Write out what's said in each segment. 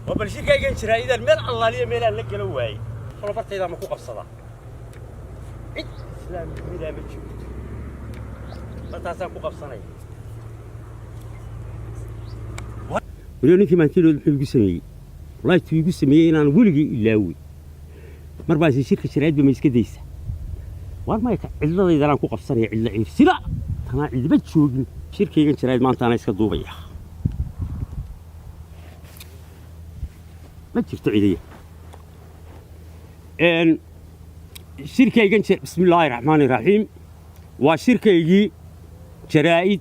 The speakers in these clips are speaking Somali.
وبالشيء كي ينشر إذا المال الله ليه مال لك لو واي والله فرت إذا ما كوق بصلا إسلام ميلا متشوف فرت كوق بصناي ولوني في مانتيلو الحلو سمي والله تيجي سمي أنا ولقي إلاوي مرة بس شركة شرائط بمسك ديسة وما إلا إذا أنا كوق بصناي إلا عير سلا أنا إذا بتشوف شركة شرائط ما أنت أنا إسكت دوبيا ما تشوف تعيدية إن شركة يجنش بسم الله الرحمن الرحيم وشركة يجي شرائط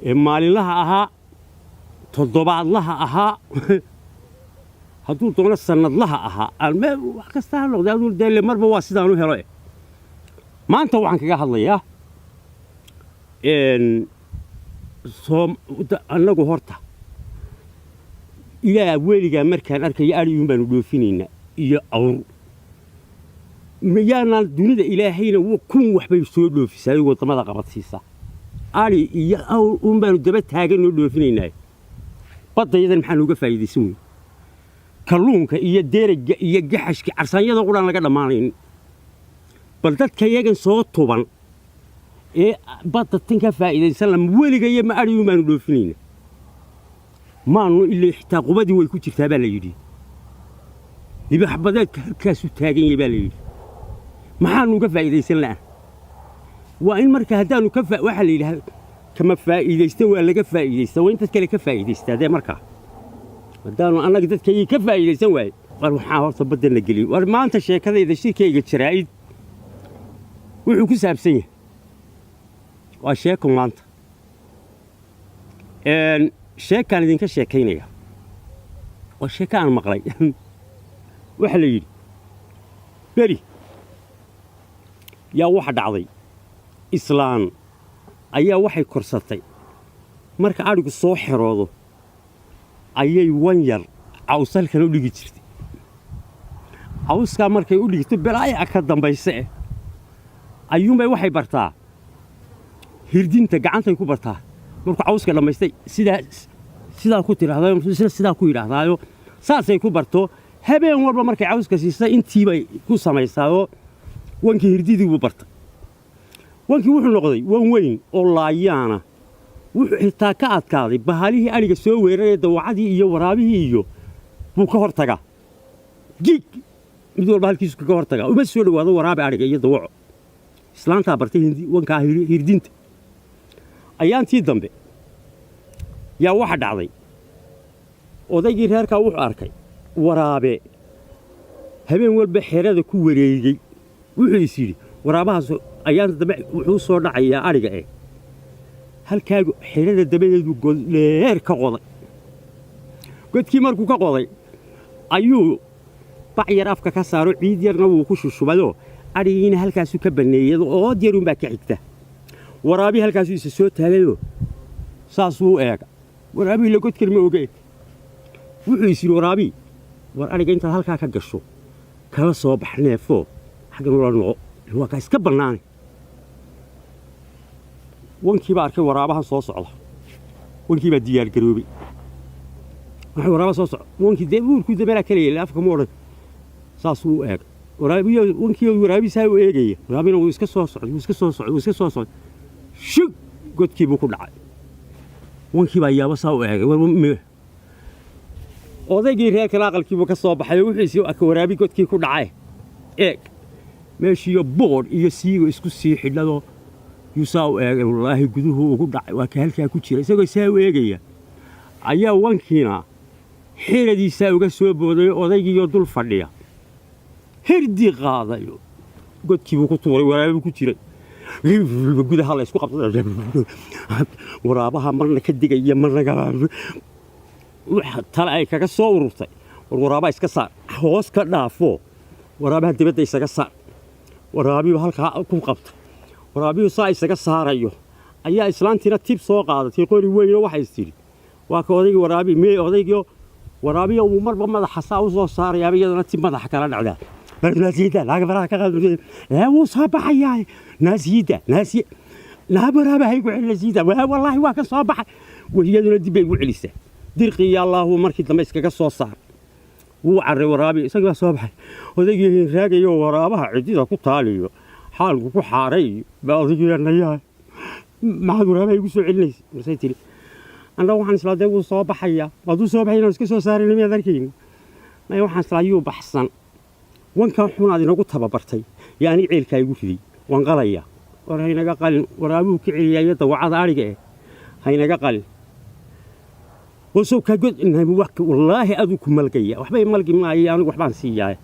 مال لها أها تضبع لها أها هدول طول السنة لها أها الماء وحكستها ده هدول ده اللي مرة واسدانو هراء ما أنت وعنك جاه الله يا إن صوم أنا جهرته إلى أولي جامر كان أركي أريهم بنودوفيننا يا أور ميانا الدنيا إلهينا وكم وحبي يسودوا في ساي وطماذا قبض سيسا أري يا أور بنودبت هاجن ودوفيننا بدأ يدن محل وقف يدي سوي كلونك يا ديرج يا جحش عرسان يدا قران لقى دمانين بلدت كيجن صوت طبعا إيه بدأ تنك فائدة سلام ولي جاي ما أريهم بنودوفيننا ما إنه إلا حتى قبضي ويكون تكتابه ليدي يبقى حبذات كاسو تاجين يبقى ليدي ما حنو كفى إذا يسلنا وإن مركه هدانو كفى وحل إلى كما فائدة يستوى ولا كفى إذا يستوى أنت كلا كفى إذا يستوى مركه هدانو أنا قدرت كي كفى إذا يستوى قالوا حاول تبدل الجلي وما أنت شيء كذا إذا شيء كي شرائط وحكوا سابسين وأشياءكم أنت إن شيء كان يدين كشيء كينيا والشيء كان مقلي وحليل بري يا واحد عضي إسلام أيها واحد كرستي مرك عارق الصوح راضو أيها وانير عوصل كانوا لي جترتي عوص كان مرك يقول لي تبى لا أكدم بيسأ أيوم بي واحد برتا هردين تجعنت يكون برتا مرك عوص كان لما يستي سيدا كنت رهايو سيدا كوي رهايو ساسي كو برتو هبين walba markay cawska siisay intii bay ku sameeysaado wankii hirdidii uu bartay wankii wuxuu noqday wan weyn oo laayaana wuxuu xitaa ka adkaaday bahalihii ariga soo weeraray dawacadii iyo waraabihii iyo buu ka hortaga gig mid walba halkiisu ka hortaga uma soo dhawaado waraabi ariga iyo dawaco islaanta bartay wanka hirdinta ayaantii dambe yaa waxa dhacday odaygii reerka wuxuu arkay waraabe habeen walba xeerada ku wareegay wuxuu isiri waraabahaas ayaan dambe wuxuu soo dhacayaa ariga halkaagu xeerada dabadeedu goleer ka qoday godkii markuu ka qoday ayuu bac yar afka ka saaro ciid yarna wuu ku shushubayo arigiina halkaas ka baneeyay oo diyaarun baa ka xigta waraabi halkaas uu soo taagayo saasuu eega waraabi la godkii ma ogeey wuxuu isiri waraabi war ariga inta halka ka gasho kala soo baxneefo xagan wala noqo waa ka iska banaan wankii baa arkay waraabaha soo socda wankii baa diyaar garoobay waxa waraaba soo socda wankii deebuurku dabara kaliya afka ma oran saasuu eeg waraabiyo wankii waraabi saa u eegay waraabina uu iska soo socday shug godkii buu ku dhacay wankii baa yaaba saa u eegay odaygii reerka aqalkiiba ka soo baxay wuxuu isii arkay waraabi godkii ku dhacay eeg meeshiyo boor iyo siigo isku sii xidhado yuusaa eegay wallaahi guduhu ugu dhacay waa ka halkaa ku jira isagoo saa u eegaya ayaa wankiina xiradiisa uga soo booday odaygii dul fadhiya hirdi qaadayo godkii buu ku tuuray waraabi ku jiray gudaha la isku qabtay waraabaha marna ka digaya marna ka tala ay kaga soo ururtay waraaba iska saar hoos ka dhaafo waraabaha dibadda isaga saar waraabiyo halka ku qabtay waraabiyo saa isaga saarayo ayaa islaantina tib soo qaadatay qori weyn oo waxay istiri waa ka odaygii waraabi mee odaygiyo waraabiyo uu marba madaxa saa u soo saaray iyadana tib madaxa kala dhacda barnaasiyada laga faraha ka qaaday wuu soo baxayay naasiyada la baraabahay ku celisida wallaahi waa ka soo baxay وهي دون دبي وعليسة dirqi ya allah markii dambe iskaga soo saar wuu carray waraabi isaga soo baxay odaygii raagayo waraabaha cidida ku taaliyo xaalku ku xaaray baa odaygii nayaa maxaad waraabaha igu soo celinaysa masay tiri anda waxaan isla day uu soo baxaya waduu soo baxayna iska soo saarin ma adarkiin ma waxaan isla ayuu baxsan wanka xunaad inagu tababartay yaani ceelka igu riday wan qalaya war haynaga qalin waraabuhu ka celiyay dawacada ariga haynaga qalin وسو كجد إنها موك والله أذوك ملقية وحبي ملقي معي أنا وحبان سياي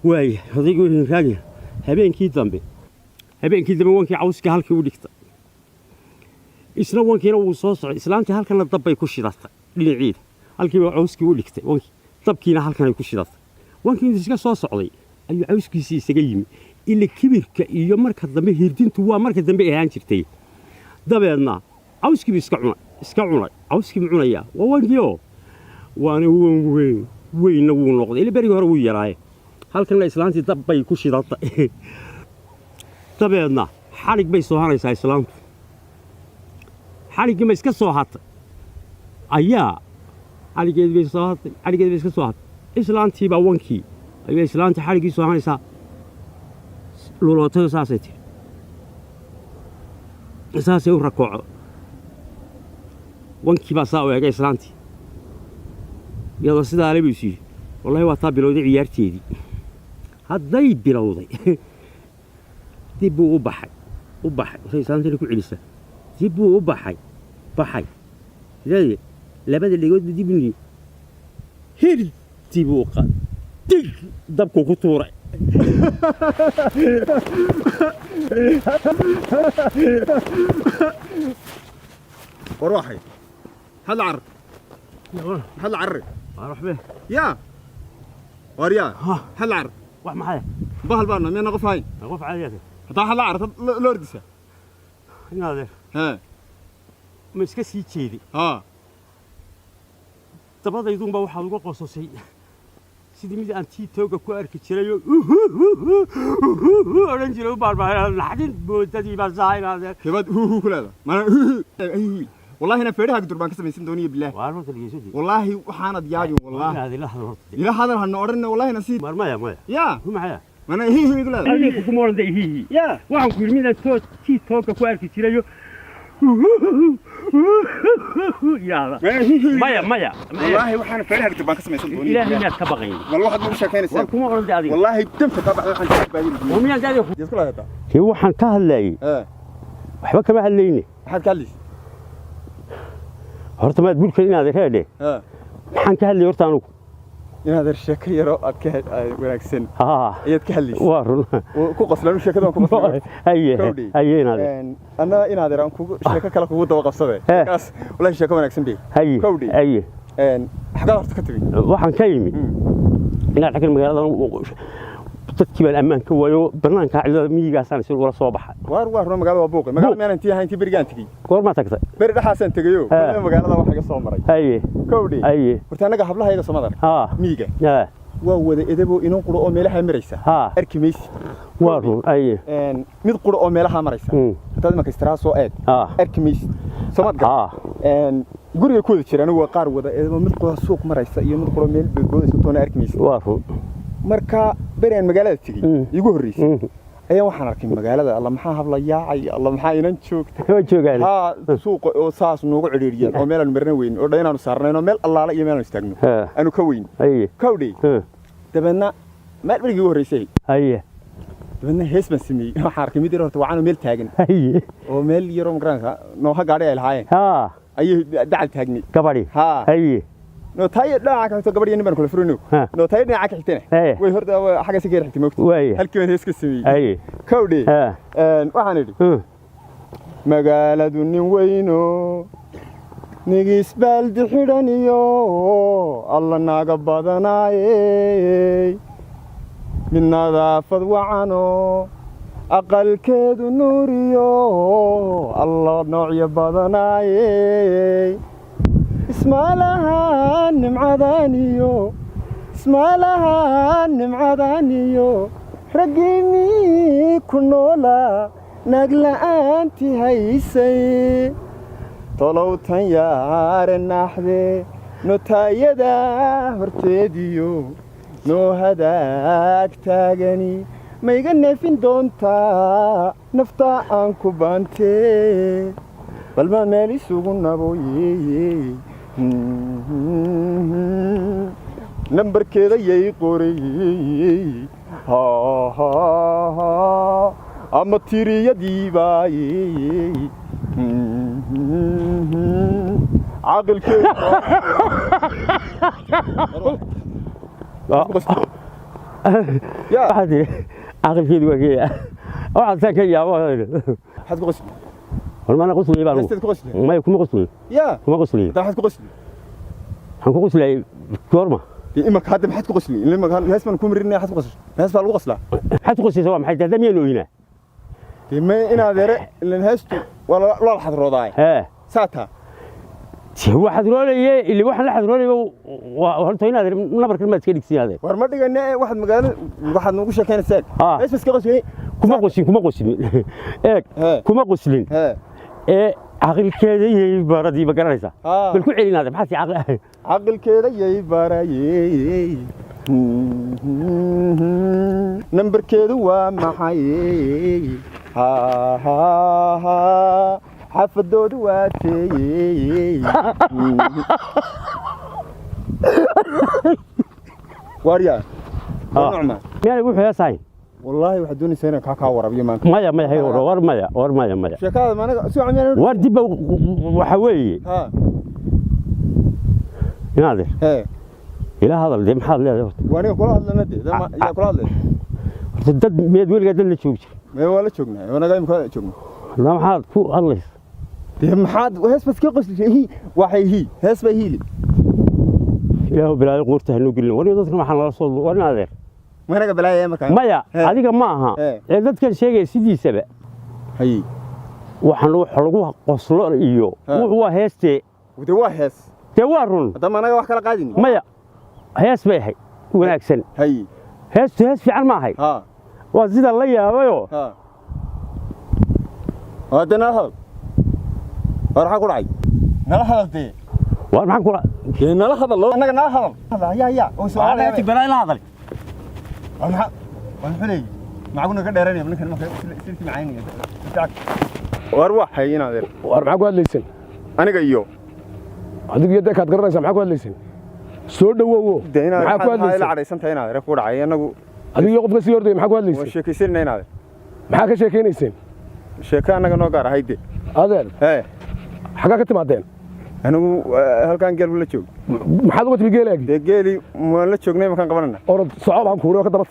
واي هذا يقول راجع هبين كي ذنبي هبين كي ذنبي وانك عاوز كهالك وديكتا إسلام وانك ينو صوص إسلام كهالك أنا الضبي كوشي ذاته للعيد هالك عاوز كي وديكتا وانك طب كينا هالك أنا كوشي ذاته وانك ينسك صوص علي أي عاوز كي سجيم اللي كبر كيوم مركز ذنبي هيردين توا مركز ذنبي هانشرتي ذبينا عاوز كي بيسكعنا اسكعنا عاوز كي معنا وانجيو وانا وين نقض اللي بري هو يراي halkan islaantii dab bay ku shidatay tabeedna xarig bay soo hanaysaa islaantu xarigii ma iska soo hatay ayaa xarigeed bay iska soo hatay islaantii baa wankii ayaa islaantii xarigii soo hanaysaa lulootada saasay tiri saasay u rakooco wankii baa saa u eegay islaantii iyadoo sidaa le buu is yidhi wallahi waa taa bilowday ciyaarteedii hadday bilowday dib buu u baxay waxay islaantii ku celisay dib buu u baxay sidee labada dhigood dib inii hir dib u qaad dig dabku ku tuuray وروحي هل عر هل عر اروح به يا وريا هل عر واحد معايا بهل بارنا مين نقف هاي نقف عادي حتى هل عر لوردسه هنا ها مسك سي جيدي dabadaydun baa waxa lagu qososay sidii mid aan tiitooga ku arki jiray oran jiray baarbaa laxdin boodadii baa zaaynaade kibad kulaada ma والله أنا فريحك دربان كسب يسمى دوني بالله والله وحنا دياجي والله هذه لحظة إلى هذا هالنورنا والله نسيت ما يا هو معايا ما أنا هي يقول هذا أنا كم مرة هي يا وعم كل مين توت تي توك كوارك تيريو يا مايا والله وحنا فريحك دربان كسب يسمى دوني إلى هنا تبغين والله واحد مش كان يسمى كم مرة دياجي والله تمت طبعا وحنا باين ومين دياجي يقول هذا هو وحنا كهلاي وحبا كما هليني حد قال لي horta ma bulka inaad reede maxaan ka hadlay horta anigu inaad sheeko yaro aad ka wanaagsan ayaad ka hadlaysaa waa run ku qoslaan sheekadan ku qoslaan haye inaad inaad yaraan kugu sheeko kale kugu daba qabsaday kaas walahi sheeko wanaagsan bay haye xagaa horta ka tagi waxaan ka yimi inaad xagan magaalada dadkii baan ammaan ka waayo barnaamijka cilada miyigaasaan si wala soo baxay waar magaalada waa buuqay magaalada meel intii ahayn berigaan tagay goor ma tagtay beri dhaxaasan tagayo magaalada waxa iga soo maray haye horta anaga hablaha iga soo madar miyiga waa wada edebo inuu quro oo meelaha maraysa arkimaysi waa run mid quro oo meelaha maraysa hadda ma kaystraa soo eed arkimaysi samadga guriga ku wada jiraan waa qaar wada edebo mid quro suuq maraysa iyo mid quro meel boodaysa toona arkimaysi waa run marka bereen magaalada tigay igu horeysay ayaa waxaan arkay magaalada alla maxaa habla yaacay alla maxaa inaan joogtay suuqa oo saas noogu ciriiriyeen oo meel aan marna weyn oo dhaynaanu saarnayno meel allaala iyo meel aan istaagno aanu ka weyn kawdhi dabadna meel berigii ugu horeysay dabadna hees baan sameeyey waxaan arkay mid yar horta wacan meel taagan oo meel yaro magaranka nooha gaadhi ay lahaayeen ayay dacal taagnay gabadhi no taayir dhaaca ka gabadhiyo niman kula furino no taayir dhaaca ka xigtana way horta xaga si geer xigtay moogta halkii hees ka sameeyay kawdhi waxaan idhi magaaladu nin weyno nigis baldi xidhaniyo alla naaga badanaaye mid nadaafad wacano aqalkeedu nuuriyo alla noocyo badanaaye اسمالها نمعدانيو رقيمي كنولا نقلا انتي هايسي tolowtan yaare naxde notaayada horteediyo noo hadaag taagani ma iga neefin doontaa nafta aan ku baantee bal maa meel isugu nabooye nambarkeeda yay qorayey ama tiriyadii baayey caqilkeeda عقل وكيا واحد ساكن يا واحد حد قصدي والله انا قصدي بقى ما يكون قصدي يا ما قصدي ده حد قصدي حنكون قصدي كورما إما كهذا حد قصدي لما كان هسه نكون مرينا حد قصدي هسه القصلة حد قصدي سواء محيط هذا مين هنا إما إن هذا اللي هستو ولا حد رضاي ساعتها هو حضروني اللي واحد حضروني وهرتين هذا نبر كلمة كذي كثير هذا ورمت قلنا واحد مقال واحد نقول كان ساك بس كقصدي كم قصدي إيه كم قصدين إيه عقل كذا يبارة دي بكرهسة بالكل علين هذا بحث عقل كذا يبارة نمبر كذا ومحيي ها حفظوا دواتي واريا نعمة يعني يقول يا ساين والله واحد دوني سنة كاكا ورا بيمان ما هي ور ما شكاها ما أنا سو عمي ور دب وحوي نادر إلى هذا اللي محل له وأنا كل هذا ندي ده ما يا كل هذا تدد ميد ويل قدر نشوف ما ولا شوفنا وأنا جاي مكان شوفنا لا محل فوق الله ده محد وهس بس كقص هي وحي هي هس بهيلي يا بلا قرته إنه قلنا ولا ضد ما حنا رسول ولا نادر ما أنا قبل أيام مكان مايا هذيك معها ضد كل شيء سيدي سبع هي وحنروح حلقوها قصلر إيوه وهو هستي وده هس توارن هذا ما أنا واحد كلا قاعدين مايا هس بيحي وناكسن هي هس في عن ما هي وزيد الله يا أبوي هذا نهض راح أقول عي نهض دي وأنا أقول نهض الله أنا نهض هذا يا وسؤال يا تبى لا هذا أنا حلي معقولنا كده راني من كلمة سلتي معاني بتاعك وأروح هي نادر وأروح أقول ليسن أنا جايو هذيك يدك هتقرر سامع أقول ليسن سود وو معك أقول ليسن على سنت هنا نادر فور عي أنا هذيك يقف كسيور دي معك أقول ليسن وش كيسين نادر معك شيء ليسن شيء أنا كنا قارة هيدي هذا حاجة كنت معدين أنا هل كان قال ولا شو محل وقت بيجيلك جالي ولا شو نيم كان قبلنا أرد صعب عم كورة كده بس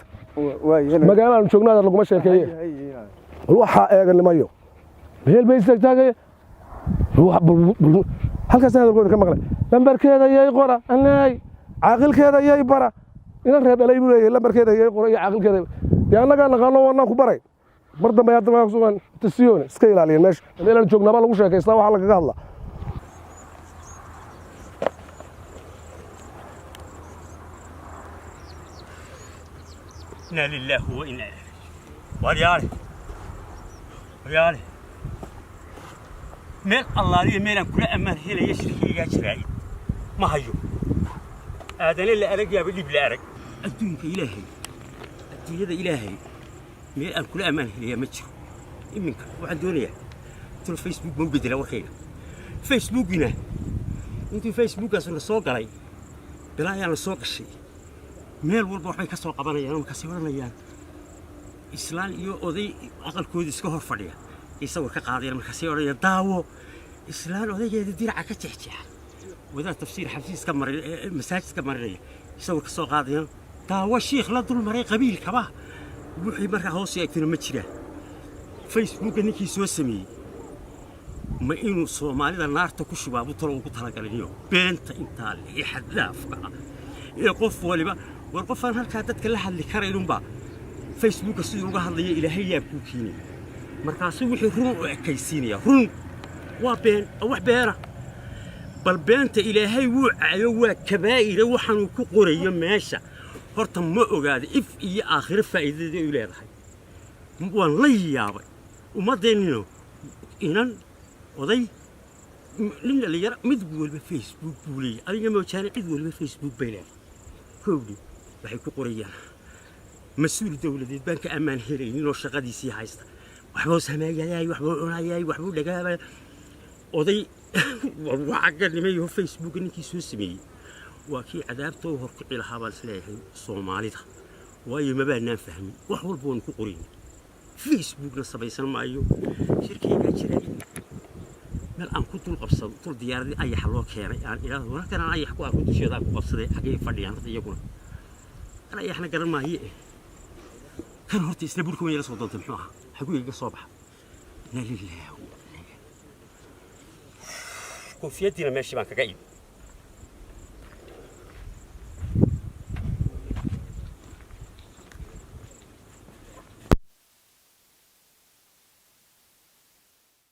ما قالنا نشوفنا هذا لقمة شيء كي الواحد أجل ما يو هي البيت تاجي هل كسر هذا القول كم قال لمبر كذا يا قرا أنا عقل كذا يا برا إن الرهب لا يقول لمبر كذا يا قرا يا عقل كذا يا أنا قالنا وانا كبري برضه ما يدري ما يقصون تسيون سكيل عليه ماشي اللي نشوفنا ما لقوش كيس لا وحلا كذا إنا لله وإنا إليه وريالي من الله لي من كل أمان هنا يشركي يجري ما هيو هذا اللي أرق يا بلي بلا أرق الدنيا إلهي إلهي من كل أمان هنا يمشي إمك واحد دنيا ترى فيسبوك من بدله وخير فيسبوك هنا أنت فيسبوك أصلا السوق علي بلا يعني السوق الشيء meel walba waxay ka soo qabanayaan ka sii waranayaan islaan iyo oday aqalkooda iska hor fadhiya isagoo ka qaadayna marka sii oranaya daawo islaan odaygeeda diraca ka jeexjeexa wada tafsiir xafiiska maray masaajidka maray isagoo ka soo qaadayna daawo sheekh la dul maray qabiilkaba wixii marka hoos yeegtana ma jira Facebook ninkii soo sameeyay ma inuu Soomaalida naarta ku shubaabo talo ugu talagalay beenta inta la xadlaafka ee qof waliba warqofan halka dadka la hadli karayeen ba Facebook sidoo uga hadlaya ilaahay yaa ku kiinay markaas wixii run u ekaysiinaya run waa been wax beera bal beenta ilaahay wuu caayo waa kabaa'ir waxaan ku qorayo meesha horta ma ogaado if iyo aakhir faa'iidada ay leedahay waan la yaabay umadeennino inan oday nin la yara mid walba Facebook buu leeyahay adiga ma jaan cid walba Facebook bay leedahay kowdi waxay ku qorayaan mas'uul dawladeed baan ka amaan helaynin oo shaqadiisii haysta waxbuu sameeyay waxbuu cunayay waxbuu dhagaabay oday waxa nimayo Facebook ninkii soo sameeyay waa kii cadaabta hor ku cilaha baan isleeyahay Soomaalida waayo ma baanaan fahmin wax walba waan ku qorin Facebook na sabaysan maayo shirkeyga jiray meel aan ku dul qabsado dul diyaaradii ayax loo keenay aan ilaahdo wanaagsan aan ayax ku arko dusheeda ku qabsaday xagee fadhiyaan iyaguna ana ayaxna garan maayo kan horta isla burka weyn la soo doonta muxuu ahaa xagu iga soo baxa la lillaah koofiyadina meeshii baan kaga iib